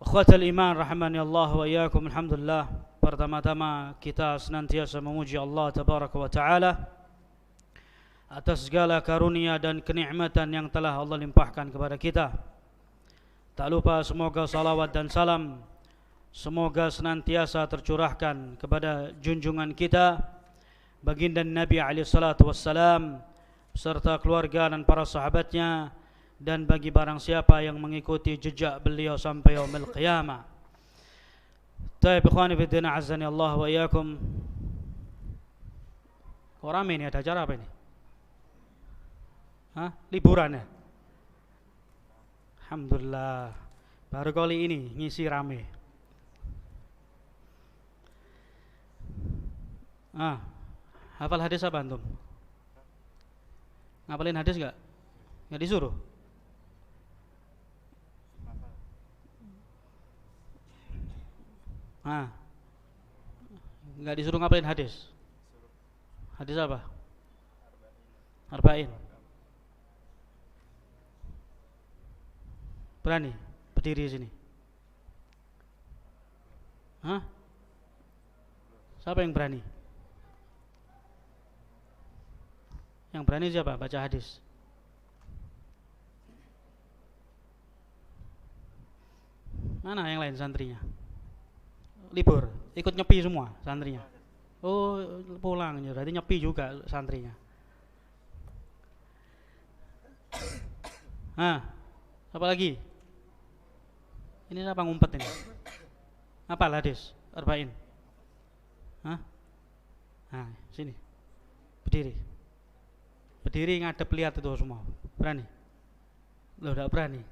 Ikhwatal iman rahimani Allah wa iyyakum. Alhamdulillah, pertama-tama kita senantiasa memuji Allah tabaraka wa taala atas segala karunia dan kenikmatan yang telah Allah limpahkan kepada kita. Tak lupa semoga salawat dan salam semoga senantiasa tercurahkan kepada junjungan kita baginda Nabi alaihi salatu wassalam serta keluarga dan para sahabatnya, dan bagi barang siapa yang mengikuti jejak beliau sampai yaumil qiyamah. Taib ikhwani fiddin azani Allah wa iyyakum. Kok rame ini, ada acara apa ini? Hah? Liburan ya? Alhamdulillah, baru kali ini ngisi rame. Hafal hadis apa antum? Ngapalin hadis gak? Gak disuruh? Nggak disuruh ngapalin hadis. Hadis apa? Arba'in. Berani berdiri sini? Siapa yang berani? Yang berani siapa? Baca hadis. Mana yang lain santrinya? Libur, ikut nyepi semua santrinya. Oh, pulang, berarti nyepi juga santrinya. Apa lagi? Ini siapa ngumpet ini? Apa hadis? Arba'in. Sini. Berdiri. Berdiri ngadep lihat itu semua. Berani? Loh, enggak berani.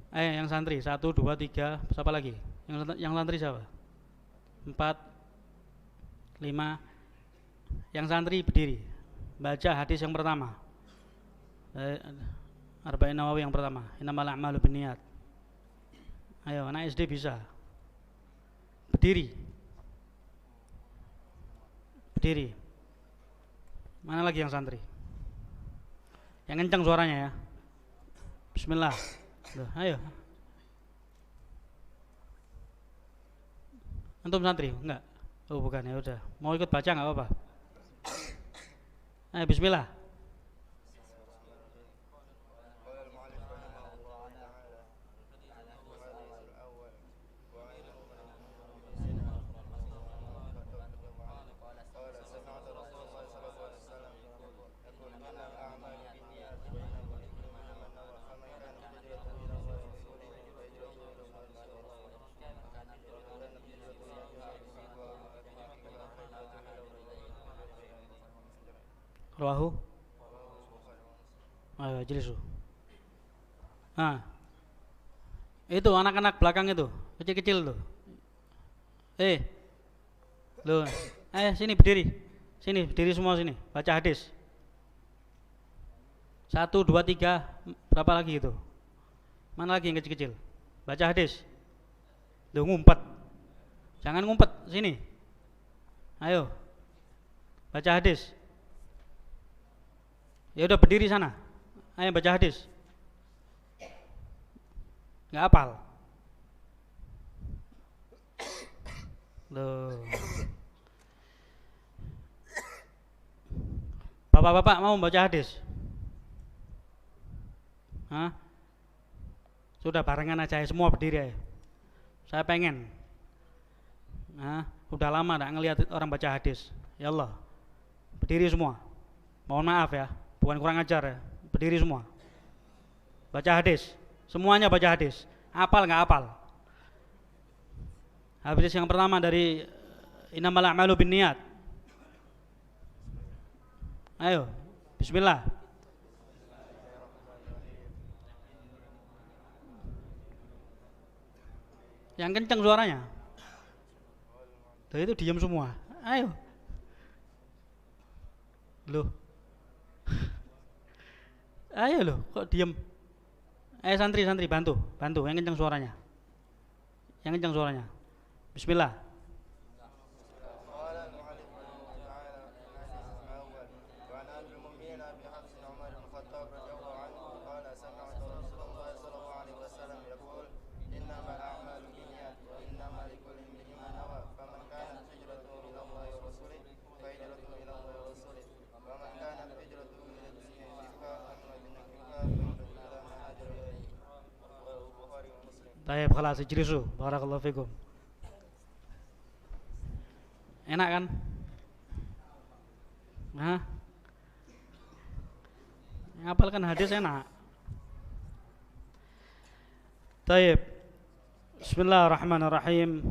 Yang santri 1, 2, 3. Siapa lagi? Yang santri siapa? 4, 5. Yang santri berdiri, baca hadis yang pertama, Arba'in Nawawi yang pertama, innamal a'malu binniyat. Ayo, anak SD bisa. Berdiri. Berdiri. Mana lagi yang santri? Yang kencang suaranya ya. Bismillah. Ayo. Antum santri? Enggak? Oh bukan, ya udah. Mau ikut baca enggak apa-apa? Ayo bismillah. Rawahu. Ayo jelisu. Itu anak-anak belakang itu, kecil-kecil tuh. Loh, sini berdiri. Sini berdiri semua sini, baca hadis. 1, 2, 3, berapa lagi itu? Mana lagi yang kecil-kecil? Baca hadis. Loh, ngumpet. Jangan ngumpet, sini. Ayo. Baca hadis. Ya udah berdiri sana. Ayo baca hadis. Nggak hafal. Loh. Bapak-bapak mau baca hadis? Sudah barengan aja, semua berdiri aja. Saya pengen. Udah lama enggak ngelihat orang baca hadis. Ya Allah. Berdiri semua. Mohon maaf ya, bukan kurang ajar ya. Berdiri semua. Baca hadis. Semuanya baca hadis. Hafal enggak hafal? Hadis yang pertama dari innamal a'malu binniyat. Ayo, bismillah. Yang kencang suaranya. Tuh itu diam semua. Ayo. Loh. Ayo loh, kok diam? Santri bantu yang kencang suaranya. Yang kencang suaranya. Bismillah. أبي حفص عمر بن الخطاب رضي الله عنه قال سمعت رسول الله صلى الله عليه وسلم يقول إنما الأعمال بالنيات وإنما لكل امرئ ما نوى فمن كانت هجرته إلى الله ورسوله فهجرته إلى الله ورسوله ومن كانت هجرته إلى الدنيا يصيبها أو امرأة ينكحها فهجرته إلى ما هاجر إليه. رواه البخاري ومسلم. طيب خلاص ijlisu. Barakallahu fikum. Enak kan? Hah? Ngapalkan hadis enak. Taib. Bismillahirrahmanirrahim.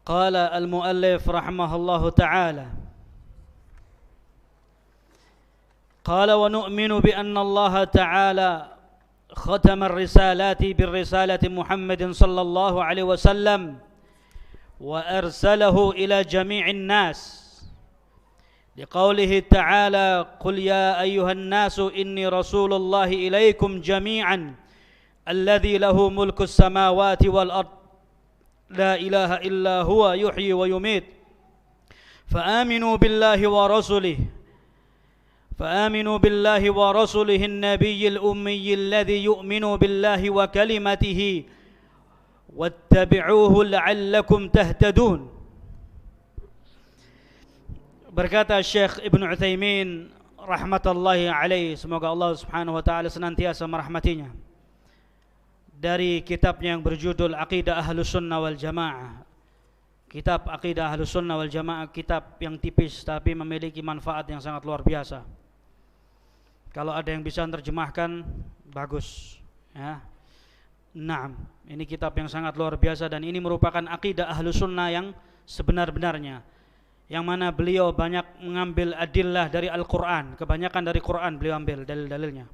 Qala al-muallif rahimahullahu ta'ala. Qala wa nu'minu bi anna Allah ta'ala ختم الرسالات بالرسالة محمد صلى الله عليه وسلم وأرسله إلى جميع الناس لقوله تعالى قل يا أيها الناس إني رسول الله إليكم جميعا الذي له ملك السماوات والأرض لا إله إلا هو يحيي ويميت فآمنوا بالله ورسله النبي الأمي الذي يؤمن بالله وكلمته واتبعوه لعلكم تهتدون. Berkata Syekh Ibn Utsaimin rahmatullahi alaih, semoga Allah subhanahu wa ta'ala senantiasa merahmatinya, dari kitabnya yang berjudul Aqidah Ahlus Sunnah wal Jamaah. Kitab Aqidah Ahlus Sunnah wal Jamaah, kitab yang tipis tapi memiliki manfaat yang sangat luar biasa. Kalau ada yang bisa terjemahkan, bagus ya. Naam, ini kitab yang sangat luar biasa dan ini merupakan akidah Ahlus Sunnah yang sebenar-benarnya, yang mana beliau banyak mengambil adillah dari Al-Quran. Kebanyakan dari Quran beliau ambil dalil-dalilnya.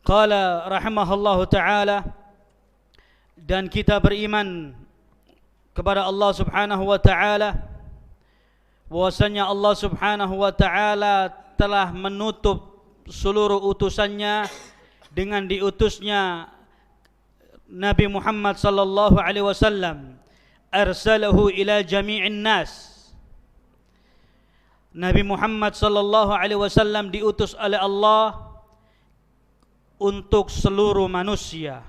Qala rahimahullahu ta'ala, dan kita beriman kepada Allah subhanahu wa ta'ala, bahwasanya Allah subhanahu wa ta'ala telah menutup seluruh utusannya dengan diutusnya Nabi Muhammad sallallahu alaihi wasallam. Arsalahu ila jami'in nas. Nabi Muhammad sallallahu alaihi wasallam diutus oleh Allah untuk seluruh manusia.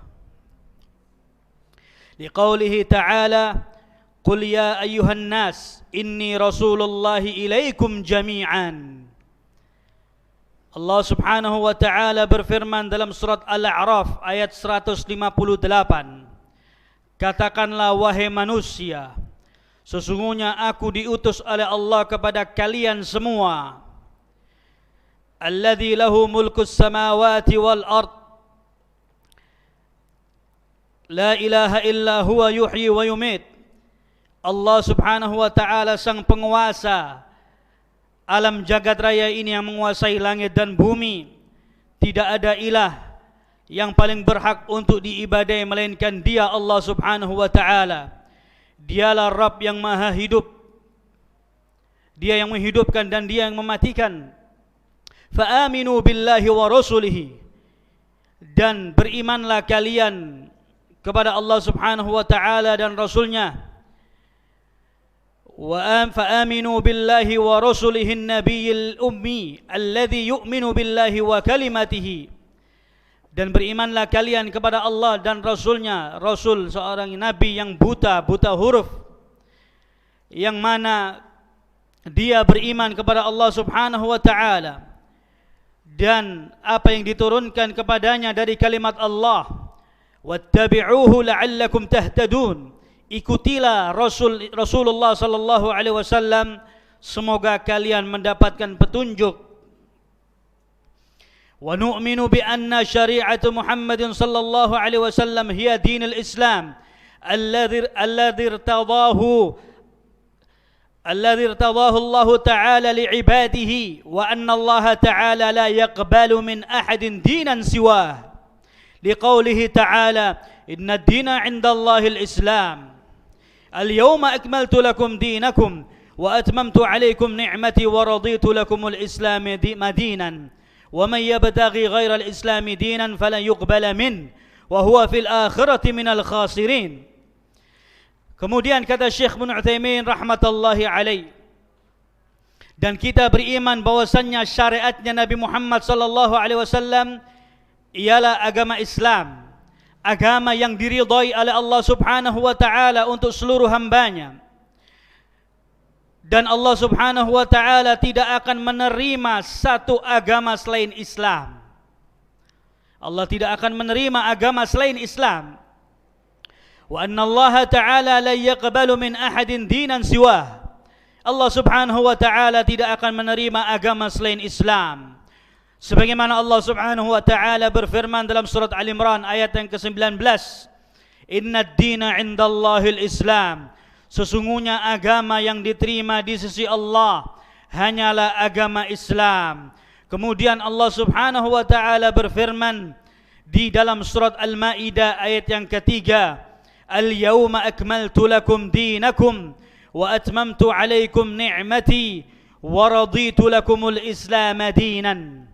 Liqaulihi ta'ala Qul ya ayyuhan nas inni rasulullahi ilaikum jami'an. Allah subhanahu wa ta'ala berfirman dalam surat Al-A'raf ayat 158. Katakanlah wahai manusia, sesungguhnya aku diutus oleh Allah kepada kalian semua. Alladzi lahu mulkus samawati wal ard. La ilaha illa huwa yuhyi wa yumit. Allah subhanahu wa ta'ala sang penguasa alam jagat raya ini, yang menguasai langit dan bumi. Tidak ada ilah yang paling berhak untuk diibadai melainkan Dia, Allah subhanahu wa ta'ala. Dialah Rabb yang maha hidup. Dia yang menghidupkan dan Dia yang mematikan. Fa'aminu billahi wa rasulihi, dan berimanlah kalian kepada Allah subhanahu wa ta'ala dan Rasulnya. فآمنوا بالله ورسله النبي الأمي الذي يؤمن بالله وكلمته, dan berimanlah kalian kepada Allah dan Rasulnya. Rasul seorang nabi yang buta huruf, yang mana dia beriman kepada Allah subhanahu wa ta'ala dan apa yang diturunkan kepadanya dari kalimat Allah. Wattabi'uhu la'allakum tahtadun. Ikutilah Rasulullah sallallahu alaihi wasallam, semoga kalian mendapatkan petunjuk. Wa nu'minu bi anna syari'atu Muhammadin sallallahu alaihi wasallam hiya dinul Islam alladhi irtadahu Allah ta'ala li'ibadihi, wa anna Allah ta'ala la yaqbalu min ahadin dinan siwah. Liqaulihi ta'ala inna ad-dina 'inda Allahil Islam. Al-yawma akmaltu lakum dinakum wa atmamtu alaykum ni'mati wa raditu lakumul Islam madinan. Wa man yabtaghi ghayra al-Islam dinan falan yuqbala min wa huwa fil akhirati minal khasirin. Kemudian kata Syekh Ibnu Utsaimin rahmatullahi alaih, dan kita beriman bahwasannya syariatnya Nabi Muhammad sallallahu alaihi wasallam ialah agama Islam, agama yang diridhai oleh Allah Subhanahu wa taala untuk seluruh hambanya. Dan Allah Subhanahu wa taala tidak akan menerima satu agama selain Islam. Allah tidak akan menerima agama selain Islam. Wa anna Allah ta'ala la yaqbalu min ahadin dinan siwah. Allah Subhanahu wa ta'ala tidak akan menerima agama selain Islam. Sebagaimana Allah Subhanahu wa ta'ala berfirman dalam surat Al-Imran ayat yang ke-19, Inna ad-dina 'indallahil Islam. Sesungguhnya agama yang diterima di sisi Allah hanyalah agama Islam. Kemudian Allah Subhanahu wa ta'ala berfirman di dalam surat Al-Maidah ayat yang ketiga, Al-yawma akmaltu lakum dinakum wa atmamtu alaikum ni'mati wa raditu lakumul Islam dinan.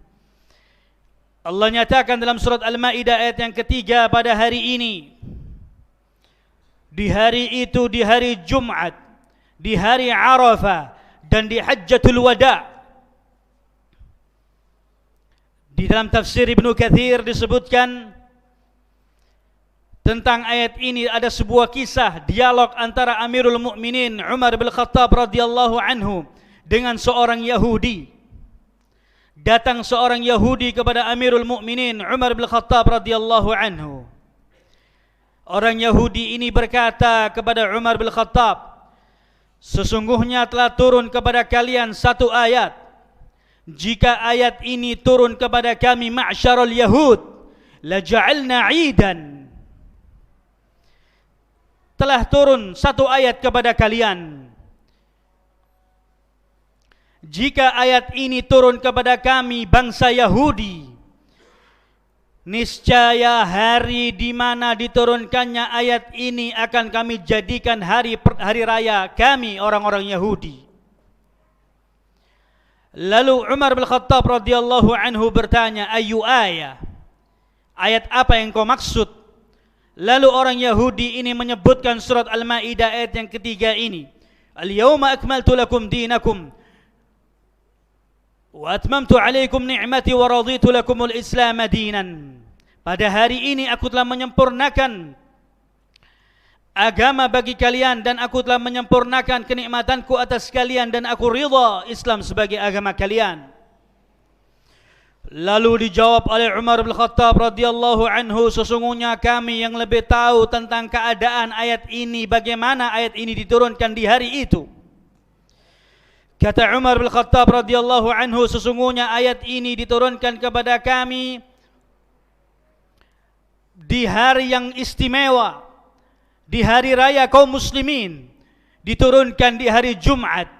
Allah nyatakan dalam surat Al-Maidah ayat yang ketiga, pada hari ini, di hari itu, di hari Jumat, di hari Arafah, dan di Hajjatul Wada'. Di dalam tafsir Ibnu Katsir disebutkan tentang ayat ini ada sebuah kisah dialog antara Amirul Mukminin Umar bin Khattab radhiyallahu anhu dengan seorang Yahudi. Datang seorang Yahudi kepada Amirul Mukminin Umar bin Khattab radhiyallahu anhu. Orang Yahudi ini berkata kepada Umar bin Khattab, sesungguhnya telah turun kepada kalian satu ayat. Jika ayat ini turun kepada kami ma'syarul Yahud, la ja'alna 'idan. Telah turun satu ayat kepada kalian. Jika ayat ini turun kepada kami bangsa Yahudi, niscaya hari di mana diturunkannya ayat ini akan kami jadikan hari raya kami orang-orang Yahudi. Lalu Umar bin Khattab radhiyallahu anhu bertanya, ayu ayat? Ayat apa yang kau maksud? Lalu orang Yahudi ini menyebutkan surat Al-Maidah ayat yang ketiga ini. Al-yawma akmaltu lakum dinakum wa atmamtu alaikum ni'mati wa raditu lakumul Islam dinan. Pada hari ini aku telah menyempurnakan agama bagi kalian dan aku telah menyempurnakan kenikmatanku atas kalian dan aku ridha Islam sebagai agama kalian. Lalu dijawab oleh Umar bin Khattab radhiyallahu anhu, sesungguhnya kami yang lebih tahu tentang keadaan ayat ini, bagaimana ayat ini diturunkan di hari itu. Kata Umar bin Khattab radhiyallahu anhu, sesungguhnya ayat ini diturunkan kepada kami di hari yang istimewa, di hari raya kaum muslimin, diturunkan di hari Jumat,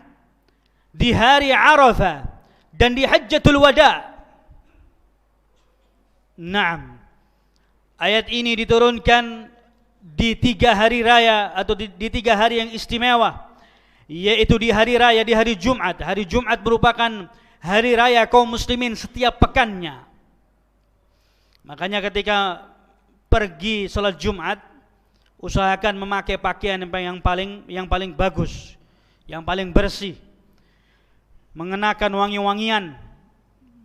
di hari Arafah, dan di Hajjatul Wada'. Naam. Ayat ini diturunkan di 3 hari raya atau di 3 hari yang istimewa, yaitu di hari raya, di hari Jumat. Hari Jumat merupakan hari raya kaum muslimin setiap pekannya. Makanya ketika pergi salat Jumat, usahakan memakai pakaian yang paling bagus, yang paling bersih, mengenakan wangi-wangian,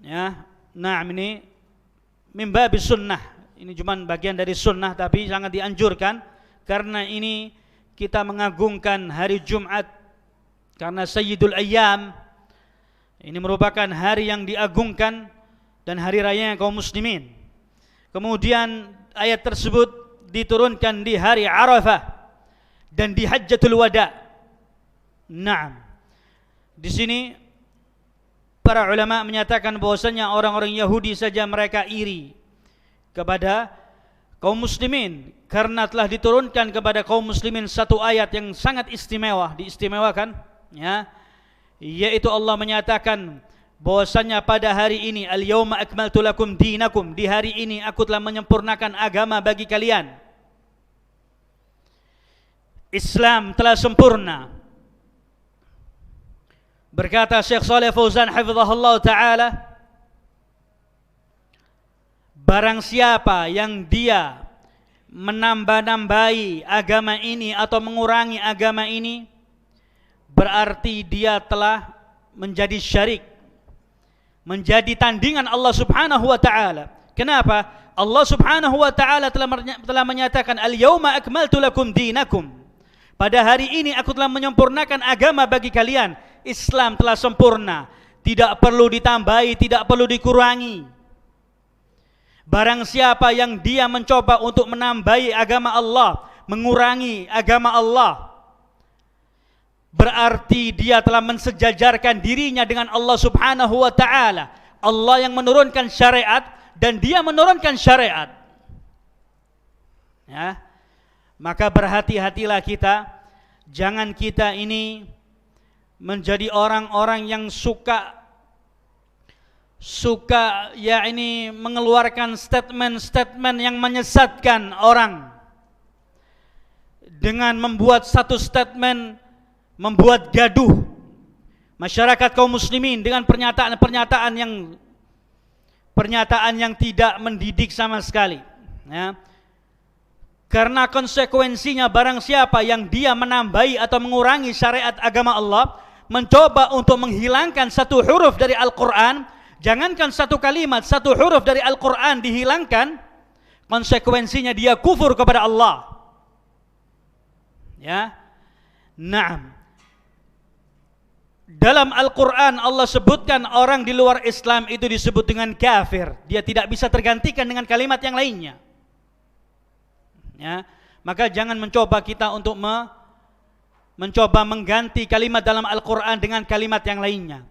ya. Nah, ini mimbabis sunnah, ini cuma bagian dari sunnah tapi sangat dianjurkan karena ini kita mengagungkan hari Jumat karena Sayyidul Ayyam. Ini merupakan hari yang diagungkan dan hari raya kaum muslimin. Kemudian ayat tersebut diturunkan di hari Arafah dan di Hajjatul Wada'. Naam. Di sini para ulama menyatakan bahwasanya orang-orang Yahudi saja mereka iri kepada kaum muslimin karena telah diturunkan kepada kaum muslimin satu ayat yang sangat istimewa, diistimewakan, ya, yaitu Allah menyatakan bahwasanya pada hari ini al-yawma akmaltu lakum dinakum, di hari ini aku telah menyempurnakan agama bagi kalian. Islam telah sempurna. Berkata Syekh Shalih Fauzan hafizahullah ta'ala, barang siapa yang dia menambah-nambahi agama ini atau mengurangi agama ini, berarti dia telah menjadi syirik, menjadi tandingan Allah Subhanahu wa taala. Kenapa? Allah Subhanahu wa taala telah menyatakan, "Al-yauma akmaltu lakum dinakum." Pada hari ini aku telah menyempurnakan agama bagi kalian. Islam telah sempurna, tidak perlu ditambahi, tidak perlu dikurangi. Barang siapa yang dia mencoba untuk menambahi agama Allah, mengurangi agama Allah, berarti dia telah mensejajarkan dirinya dengan Allah Subhanahu wa taala. Allah yang menurunkan syariat dan dia menurunkan syariat. Ya. Maka berhati-hatilah kita, jangan kita ini menjadi orang-orang yang suka ya ini mengeluarkan statement-statement yang menyesatkan orang, dengan membuat satu statement membuat gaduh masyarakat kaum muslimin dengan pernyataan yang tidak mendidik sama sekali, ya. Karena konsekuensinya barang siapa yang dia menambahi atau mengurangi syariat agama Allah, mencoba untuk menghilangkan satu huruf dari Al-Quran, jangankan satu kalimat, satu huruf dari Al-Quran dihilangkan, konsekuensinya dia kufur kepada Allah. Ya. Naam. Dalam Al-Quran Allah sebutkan orang di luar Islam itu disebut dengan kafir. Dia tidak bisa tergantikan dengan kalimat yang lainnya. Ya. Maka jangan mencoba kita untuk mencoba mengganti kalimat dalam Al-Quran dengan kalimat yang lainnya.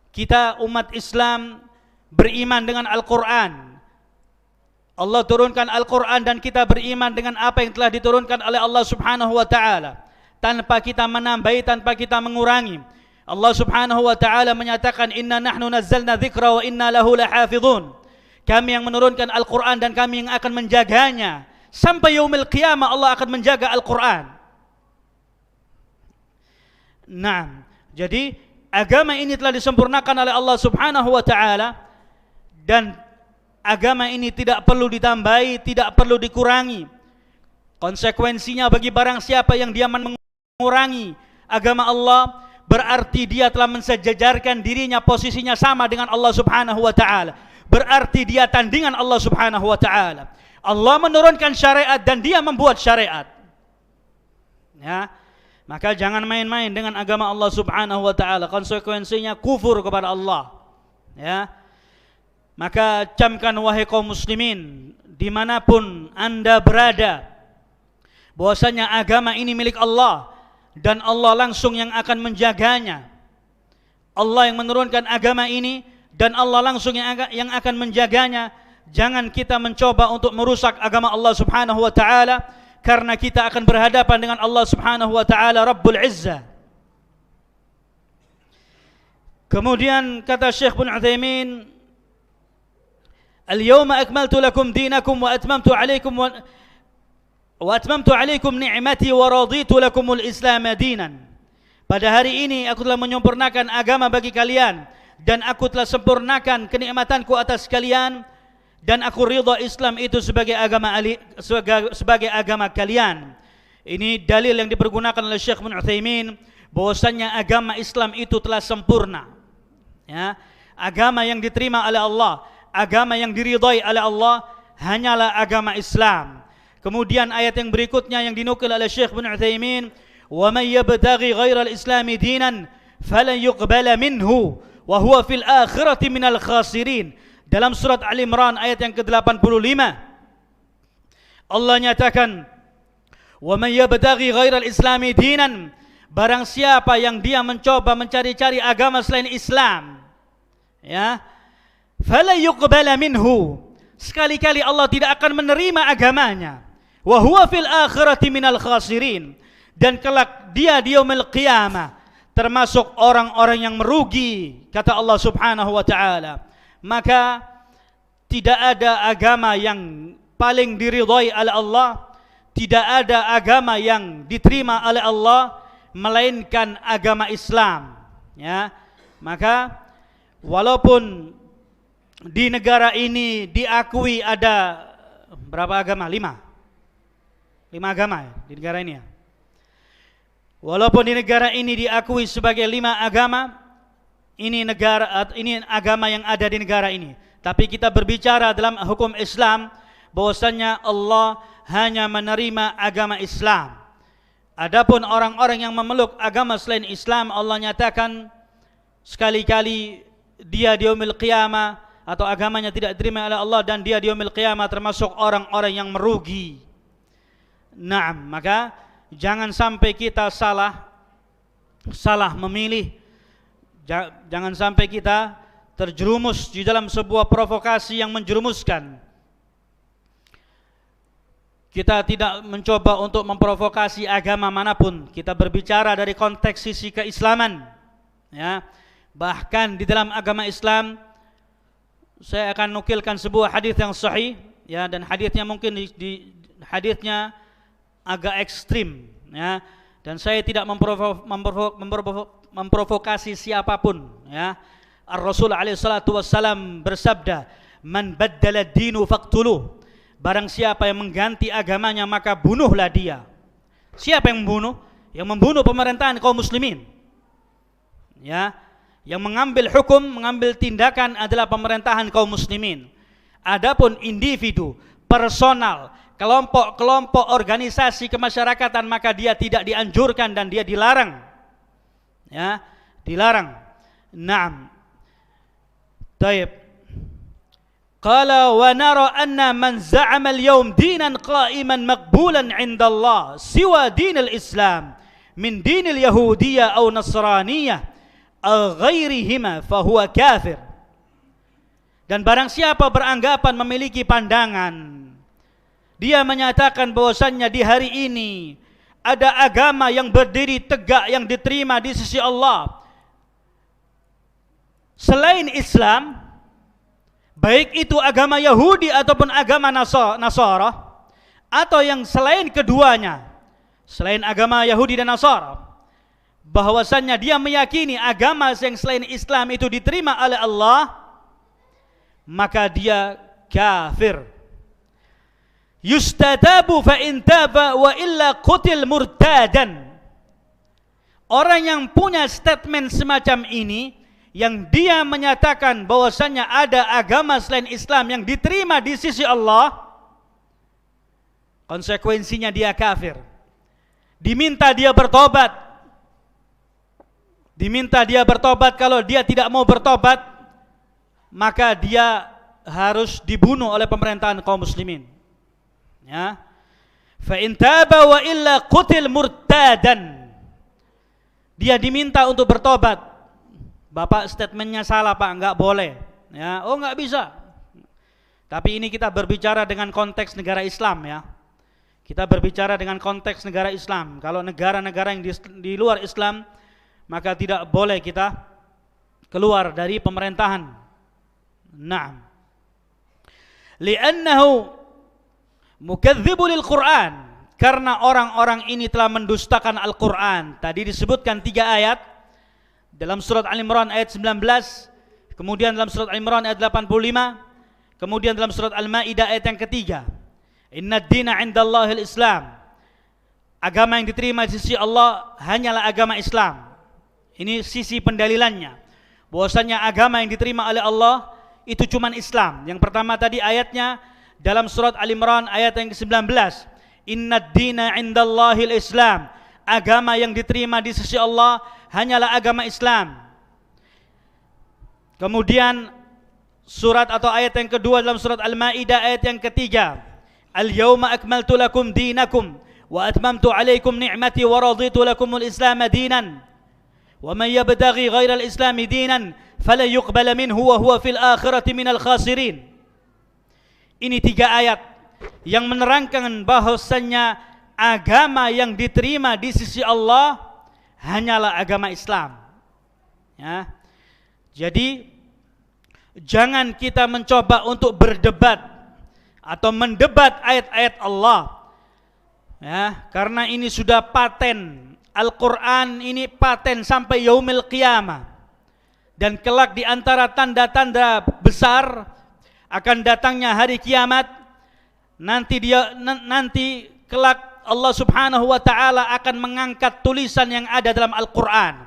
Kita umat Islam beriman dengan Al-Quran. Allah turunkan Al-Quran dan kita beriman dengan apa yang telah diturunkan oleh Allah Subhanahu wa taala, tanpa kita menambahi, tanpa kita mengurangi. Allah Subhanahu wa taala menyatakan, "Inna nahnu nazzalna dzikra wa inna lahu lahafizun." Kami yang menurunkan Al-Quran dan kami yang akan menjaganya. Sampai yaumil qiyamah Allah akan menjaga Al-Quran. Nah, jadi agama ini telah disempurnakan oleh Allah Subhanahu wa taala, dan agama ini tidak perlu ditambahi, tidak perlu dikurangi. Konsekuensinya bagi barang siapa yang dia mengurangi agama Allah, berarti dia telah mensejajarkan dirinya, posisinya sama dengan Allah Subhanahu wa taala. Berarti dia tandingan Allah Subhanahu wa taala. Allah menurunkan syariat dan dia membuat syariat. Ya. Maka jangan main-main dengan agama Allah Subhanahu wa taala, konsekuensinya kufur kepada Allah. Ya. Maka camkan wahai kaum muslimin dimanapun anda berada, bahwasanya agama ini milik Allah dan Allah langsung yang akan menjaganya. Allah yang menurunkan agama ini dan Allah langsung yang akan menjaganya. Jangan kita mencoba untuk merusak agama Allah Subhanahu wa taala, karena kita akan berhadapan dengan Allah Subhanahu wa taala Rabbul Izzah. Kemudian kata Syekh bin Utsaimin, "Al-yawma akmaltu lakum dinakum wa atmamtu alaikum ni'mati wa raditu lakumul Islam dinan." Pada hari ini aku telah menyempurnakan agama bagi kalian dan aku telah sempurnakan kenikmatanku atas kalian, dan aku ridha Islam itu sebagai agama kalian. Ini dalil yang dipergunakan oleh Syekh bin Utsaimin, bahwasanya agama Islam itu telah sempurna. Ya, agama yang diterima oleh Allah, agama yang diridhai oleh Allah hanyalah agama Islam. Kemudian ayat yang berikutnya yang dinukil oleh Syekh bin Utsaimin, "Wa may yabtaghi ghairal islami dinan falan yuqbala minhu wa huwa fil akhirati minal khasirin." Dalam surat Al-Imran ayat yang ke-85 Allah nyatakan, "Wa may yabtaghi ghairal islami dinan," barang siapa yang dia mencoba mencari-cari agama selain Islam, ya, fala yuqbala minhu, sekali-kali Allah tidak akan menerima agamanya, wa huwa fil akhirati minal khasirin, dan kelak dia di yaumil qiyamah termasuk orang-orang yang merugi, kata Allah Subhanahu wa taala. Maka tidak ada agama yang paling diridhai oleh Allah, tidak ada agama yang diterima oleh Allah melainkan agama Islam. Ya, maka walaupun di negara ini diakui ada berapa agama? 5. 5 agama ya, di negara ini ya. Walaupun di negara ini diakui sebagai 5 agama, ini agama yang ada di negara ini. Tapi kita berbicara dalam hukum Islam bahwasanya Allah hanya menerima agama Islam. Adapun orang-orang yang memeluk agama selain Islam, Allah nyatakan sekali-kali dia di yaumil qiyamah atau agamanya tidak diterima oleh Allah dan dia di yaumil qiyamah termasuk orang-orang yang merugi. Naam, maka jangan sampai kita salah memilih. Jangan sampai kita terjerumus di dalam sebuah provokasi yang menjerumuskan. Kita tidak mencoba untuk memprovokasi agama manapun. Kita berbicara dari konteks sisi keislaman. Ya. Bahkan di dalam agama Islam, saya akan nukilkan sebuah hadis yang sahih, ya, dan hadisnya mungkin hadisnya agak ekstrim, ya. Dan saya tidak memprovokasi siapapun, ya. Ar-Rasul alaihi salatu wassalam bersabda, "Man baddala dinu faqtuluh." Barang siapa yang mengganti agamanya maka bunuhlah dia. Siapa yang membunuh? Yang membunuh pemerintahan kaum muslimin. Ya, yang mengambil hukum, mengambil tindakan adalah pemerintahan kaum muslimin. Adapun individu, personal, kelompok-kelompok organisasi kemasyarakatan maka dia tidak dianjurkan dan dia dilarang. Ya, dilarang. Naam. Taib. Qala wa nara anna man za'ama al-yawm dinan qa'iman maqbulan 'inda Allah siwa dinil Islam min dinil Yahudiyyah aw Nasraniyah aw ghairihima fa huwa kafir. Dan barang siapa beranggapan memiliki pandangan, dia menyatakan bahwasannya di hari ini ada agama yang berdiri tegak yang diterima di sisi Allah selain Islam, baik itu agama Yahudi ataupun agama Nasara, atau yang selain keduanya, selain agama Yahudi dan Nasara, bahwasannya dia meyakini agama yang selain Islam itu diterima oleh Allah, maka dia kafir. Yustatabu fa in taba wa illa qutil murtadan. Orang yang punya statement semacam ini, yang dia menyatakan bahwasannya ada agama selain Islam yang diterima di sisi Allah, konsekuensinya dia kafir. Diminta dia bertobat. Kalau dia tidak mau bertobat, maka dia harus dibunuh oleh pemerintahan kaum muslimin. Ya. Fa in taba wa illa qutil murtadan. Dia diminta untuk bertobat. Bapak statementnya salah Pak, enggak boleh. Ya, oh enggak bisa. Tapi ini kita berbicara dengan konteks negara Islam ya. Kita berbicara dengan konteks negara Islam. Kalau negara-negara yang di luar Islam, maka tidak boleh kita keluar dari pemerintahan. Naam. Li'annahu mukadzibu lil Qur'an. Karena orang-orang ini telah mendustakan Al-Qur'an. Tadi disebutkan 3 ayat. Dalam surat Al-Imran ayat 19, kemudian dalam surat Al-Imran ayat 85, kemudian dalam surat Al-Maidah ayat yang ketiga. Inna ad-dina 'indallahil Islam. Agama yang diterima di sisi Allah hanyalah agama Islam. Ini sisi pendalilannya. Bahwasanya agama yang diterima oleh Allah itu cuma Islam. Yang pertama tadi ayatnya dalam surat Al-Imran ayat yang ke-19. Inna ad-dina 'indallahil Islam. Agama yang diterima di sisi Allah hanyalah agama Islam. Kemudian surat atau ayat yang kedua dalam surat Al-Maidah ayat yang ketiga. Al-yawma akmaltu lakum dinakum wa atmamtu alaikum ni'mati wa raditu lakumul Islam dinan. Wa man yabtaghi ghairal Islam dinan fala yuqbala minhu wa huwa fil akhirati minal khasirin. Ini 3 ayat yang menerangkan bahwasannya agama yang diterima di sisi Allah hanyalah agama Islam. Ya. Jadi jangan kita mencoba untuk berdebat atau mendebat ayat-ayat Allah. Ya, karena ini sudah paten. Al-Qur'an ini paten sampai yaumil qiyamah. Dan kelak di antara tanda-tanda besar akan datangnya hari kiamat, nanti kelak Allah Subhanahu wa taala akan mengangkat tulisan yang ada dalam Al-Qur'an.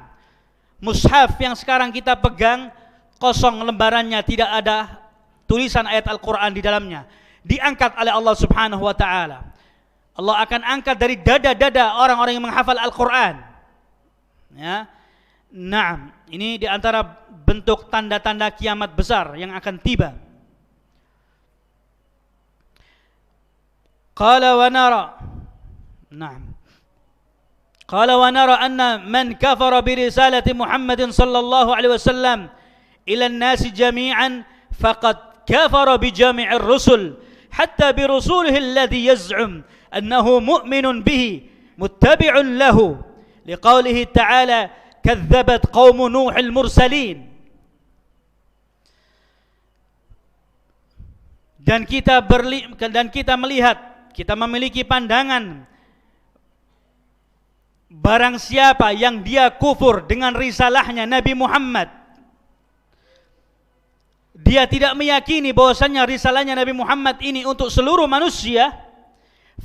Mushaf yang sekarang kita pegang kosong lembarannya, tidak ada tulisan ayat Al-Qur'an di dalamnya. Diangkat oleh Allah Subhanahu wa taala. Allah akan angkat dari dada-dada orang-orang yang menghafal Al-Qur'an. Ya. Naam, ini di antara bentuk tanda-tanda kiamat besar yang akan tiba. Qala wa nara. Naam. Qala wa nara anna man kafara bi risalati Muhammadin sallallahu alaihi wasallam ila an-nas jami'an faqad kafara bi jami'ir rusul hatta bi rusulihi alladhi yaz'um annahu mu'minun bihi muttabi'un lahu liqaulihi ta'ala kadzabat qaum nuhil mursalin. Dan kita melihat, kita memiliki pandangan, barang siapa yang dia kufur dengan risalahnya Nabi Muhammad, dia tidak meyakini bahwasannya risalahnya Nabi Muhammad ini untuk seluruh manusia,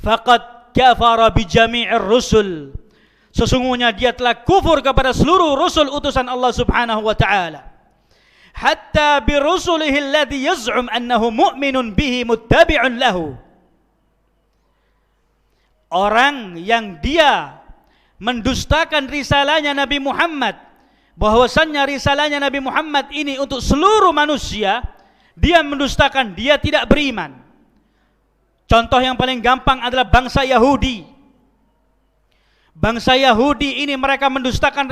faqad kafara bi jami'ir rusul, sesungguhnya dia telah kufur kepada seluruh rasul utusan Allah Subhanahu wa taala. Hatta bi rusulihi alladhi yaz'um annahu mu'minun bihi muttabi'un lahu. Orang yang dia mendustakan risalahnya Nabi Muhammad, bahwasannya risalahnya Nabi Muhammad ini untuk seluruh manusia, dia mendustakan, dia tidak beriman. Contoh yang paling gampang adalah bangsa Yahudi. Bangsa Yahudi ini mereka mendustakan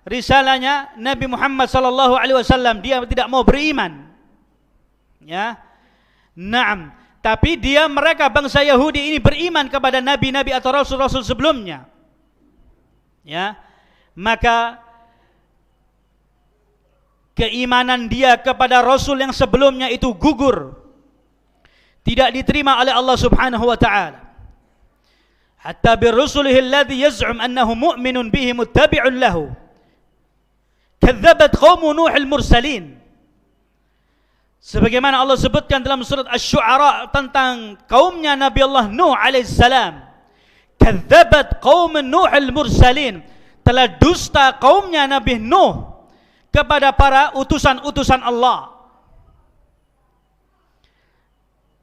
risalahnya Nabi Muhammad sallallahu alaihi wasallam, dia tidak mau beriman. Ya. Naam, tapi mereka bangsa Yahudi ini beriman kepada nabi-nabi atau rasul-rasul sebelumnya. Ya. Maka keimanan dia kepada rasul yang sebelumnya itu gugur, tidak diterima oleh Allah Subhanahu wa taala. Hatta bi rusulihi alladhi yaz'um annahu mu'minun bihi muttabi'un lahu. Kadzabat qaum nuhil mursalin. Sebagaimana Allah sebutkan dalam surat Asy-Syu'ara tentang kaumnya Nabi Allah Nuh alaihissalam. Kadzabat qaum nuhil mursalin. Telah dusta kaumnya Nabi Nuh kepada para utusan-utusan Allah.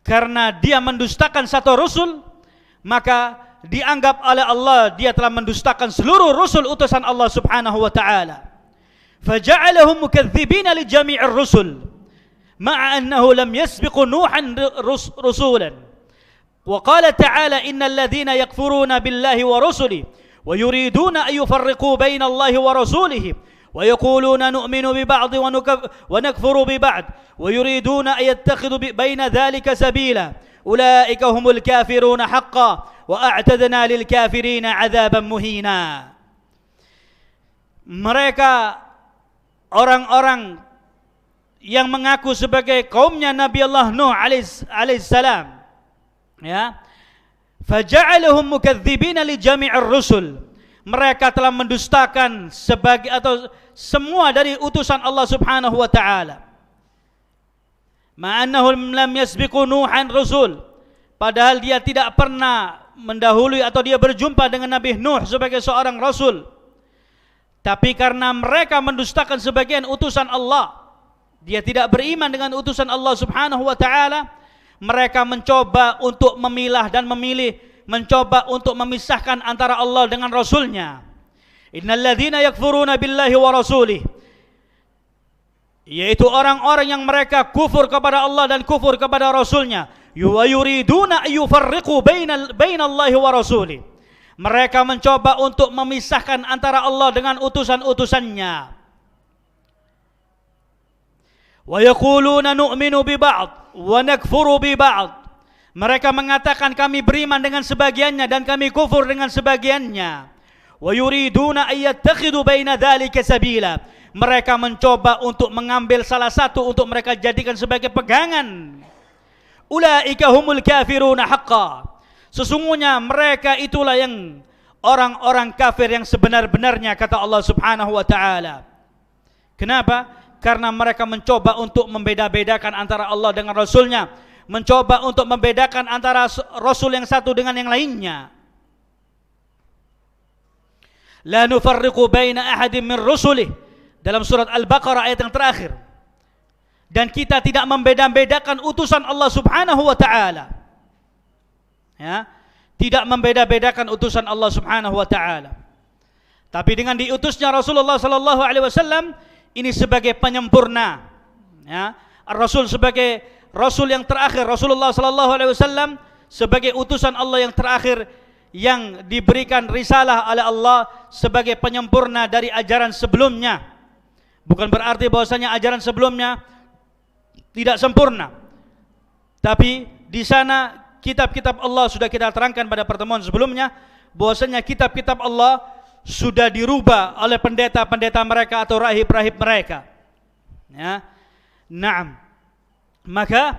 Karena dia mendustakan satu rasul, maka dianggap oleh Allah dia telah mendustakan seluruh rasul utusan Allah Subhanahu wa taala. Faja'alahum mukadzibina li jami'ir rusul ma'a annahu lam yasbiqu nuhan rusulan. Wa qala ta'ala innal ladzina yakfuruna billahi wa rusulihi wa yuriduna an yufarriqu baina Allahi wa rasulihi wa yaquluna nu'minu bi ba'd wa nakfuru bi ba'd wa yuriduna an yattakhidhu baina dhalika sabila ulaika humul kafiruna haqqan wa a'tadna lil kafirina 'adzaban muhina. Mereka orang-orang yang mengaku sebagai kaumnya Nabi Allah Nuh alaihissalam, ya, faja'alahum mukadzibina li jami'ir rusul, mereka telah mendustakan sebagai atau semua dari utusan Allah Subhanahu wa taala. Ma'annahum lam yasbiqu nuhan rusul, padahal dia tidak pernah mendahului atau dia berjumpa dengan Nabi Nuh sebagai seorang rasul. Tapi karena mereka mendustakan sebagian utusan Allah, dia tidak beriman dengan utusan Allah Subhanahu wa taala, mereka mencoba untuk memilah dan memilih, mencoba untuk memisahkan antara Allah dengan Rasulnya. Innal ladzina yakfuruna billahi wa rasulih, yaitu orang-orang yang mereka kufur kepada Allah dan kufur kepada Rasulnya. Yuriduna ayyufarriqu bainallahi wa rasulih, mereka mencoba untuk memisahkan antara Allah dengan utusan-utusannya. Wa yaquluna nu'minu bi ba'd wa nakfuru bi ba'd, mereka mengatakan kami beriman dengan sebagiannya dan kami kufur dengan sebagiannya. Wa yuriduna ay yattakhidhu baina dzalika sabila, mereka mencoba untuk mengambil salah satu untuk mereka jadikan sebagai pegangan. Ulaika humul kafiruna haqqan, sesungguhnya mereka itulah yang orang-orang kafir yang sebenar-benarnya, kata Allah Subhanahu wa taala. Kenapa? Karena mereka mencoba untuk membeda-bedakan antara Allah dengan Rasulnya. mencoba untuk membedakan antara rasul yang satu dengan yang lainnya. La nufarriqu baina ahadin min rusulih, dalam surat Al-Baqarah ayat yang terakhir. Dan kita tidak membeda-bedakan utusan Allah Subhanahu wa taala. Ya, tidak membeda-bedakan utusan Allah Subhanahu wa taala. Tapi dengan diutusnya Rasulullah sallallahu alaihi wasallam ini sebagai penyempurna. Ya, Rasul sebagai rasul yang terakhir, Rasulullah sallallahu alaihi wasallam sebagai utusan Allah yang terakhir yang diberikan risalah oleh Allah sebagai penyempurna dari ajaran sebelumnya. Bukan berarti bahwasanya ajaran sebelumnya tidak sempurna. Tapi di sana kitab-kitab Allah sudah kita terangkan pada pertemuan sebelumnya bahwasanya kitab-kitab Allah sudah dirubah oleh pendeta-pendeta mereka atau rahib-rahib mereka. Ya. Naam. Maka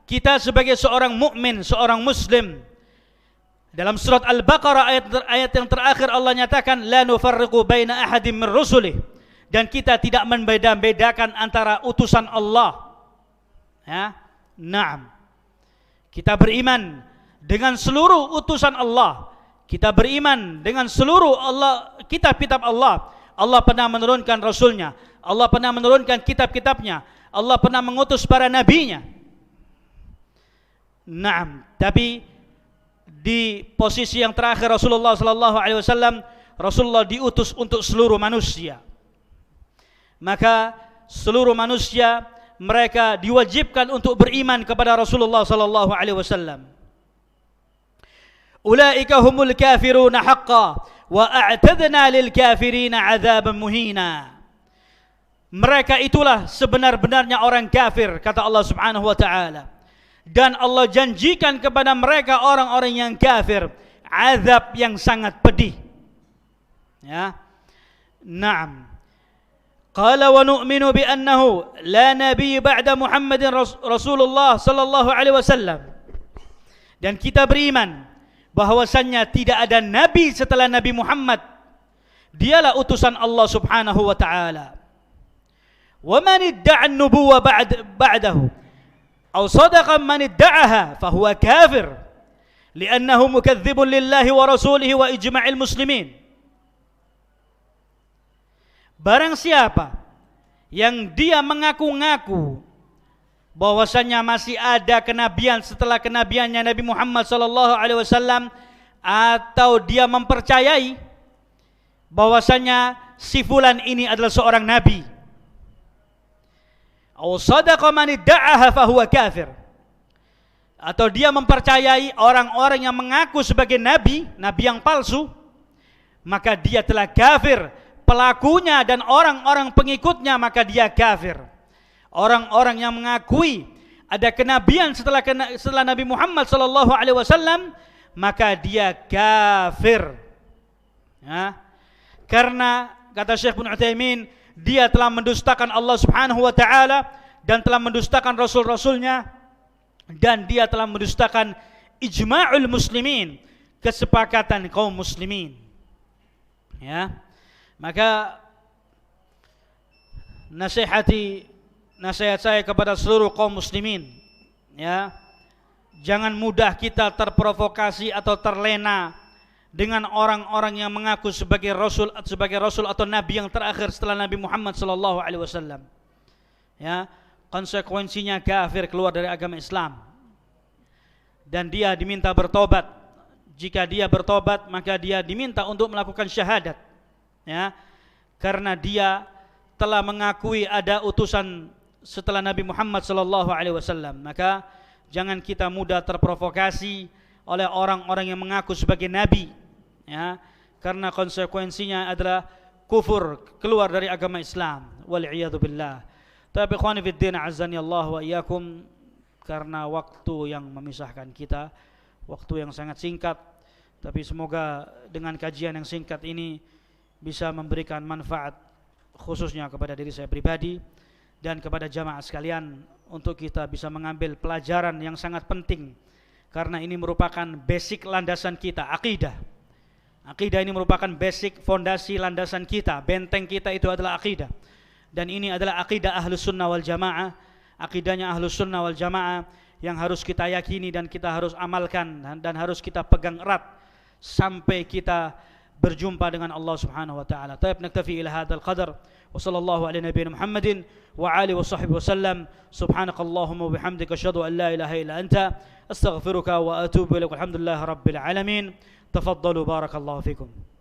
kita sebagai seorang mukmin, seorang muslim, dalam surat Al-Baqarah ayat yang terakhir Allah nyatakan la nufarriqu baina ahadin min rusulih, dan kita tidak membeda-bedakan antara utusan Allah. Ya. Naam. Kita beriman dengan seluruh utusan Allah. Kita beriman dengan seluruh kitab-kitab Allah. Allah pernah menurunkan rasulnya, Allah pernah menurunkan kitab-kitabnya, Allah pernah mengutus para nabinya. Naam, tapi di posisi yang terakhir Rasulullah sallallahu alaihi wasallam, Rasulullah diutus untuk seluruh manusia. Maka seluruh manusia mereka diwajibkan untuk beriman kepada Rasulullah sallallahu alaihi wasallam. Ulaika humul kafiruna haqqan wa a'tadna lil kafirina 'adzaban muhina. Mereka itulah sebenar-benarnya orang kafir, kata Allah Subhanahu wa taala. Dan Allah janjikan kepada mereka orang-orang yang kafir azab yang sangat pedih. Ya. Naam. Qala wa nu'minu bi annahu la nabiy ba'da Muhammadin Rasulullah sallallahu alaihi wasallam. Dan kita beriman bahwasannya tidak ada nabi setelah Nabi Muhammad. Dialah utusan Allah Subhanahu wa taala. Wa man idda'a an-nubuwwa ba'dahu aw sadaqa man idda'aha fa huwa kafir li'annahu mukadzdzibun lillahi wa rasulihi wa ijma'il muslimin. Barang siapa yang dia mengaku-ngaku bahwasanya masih ada kenabian setelah kenabiannya Nabi Muhammad sallallahu alaihi wasallam, atau dia mempercayai bahwasanya si fulan ini adalah seorang nabi, aw sadaqa man idda'aha fa huwa kafir, atau dia mempercayai orang-orang yang mengaku sebagai nabi, nabi yang palsu, maka dia telah kafir. Pelakunya dan orang-orang pengikutnya maka dia kafir. Orang-orang yang mengakui ada kenabian setelah Nabi Muhammad sallallahu alaihi wasallam maka dia kafir. Ya. Karena kata Syekh bin Utsaimin, dia telah mendustakan Allah Subhanahu wa taala dan telah mendustakan rasul-rasulnya, dan dia telah mendustakan ijma'ul muslimin, kesepakatan kaum muslimin. Ya. Maka nasihat saya kepada seluruh kaum muslimin, ya, jangan mudah kita terprovokasi atau terlena dengan orang-orang yang mengaku sebagai rasul atau nabi yang terakhir setelah Nabi Muhammad sallallahu alaihi wasallam. Ya, konsekuensinya kafir, keluar dari agama Islam. Dan dia diminta bertobat. Jika dia bertobat, maka dia diminta untuk melakukan syahadat. Ya, karena dia telah mengakui ada utusan setelah Nabi Muhammad sallallahu alaihi wasallam. Maka jangan kita mudah terprovokasi oleh orang-orang yang mengaku sebagai nabi, ya, karena konsekuensinya adalah kufur, keluar dari agama Islam. Wal iyadu billah. Tapi ikhwani fid din, azani Allah wa iyyakum, karena waktu yang memisahkan kita, waktu yang sangat singkat, tapi semoga dengan kajian yang singkat ini bisa memberikan manfaat khususnya kepada diri saya pribadi dan kepada jamaah sekalian, untuk kita bisa mengambil pelajaran yang sangat penting, karena ini merupakan basic landasan kita, akidah. Akidah ini merupakan basic fondasi landasan kita, benteng kita itu adalah akidah. Dan ini adalah akidah Ahlus Sunnah wal Jamaah, akidahnya Ahlus Sunnah wal Jamaah yang harus kita yakini dan kita harus amalkan dan harus kita pegang erat sampai kita berjumpa dengan Allah Subhanahu wa taala. Taib naktafi ila hadzal qadar wa sallallahu ala nabiyyina Muhammadin wa alihi wa sahbihi wasallam. Subhanakallahumma wa bihamdika asyhadu an la ilaha illa anta astaghfiruka wa atubu ilaik. Alhamdulillahirabbil alamin. Tafaddalu barakallahu fikum.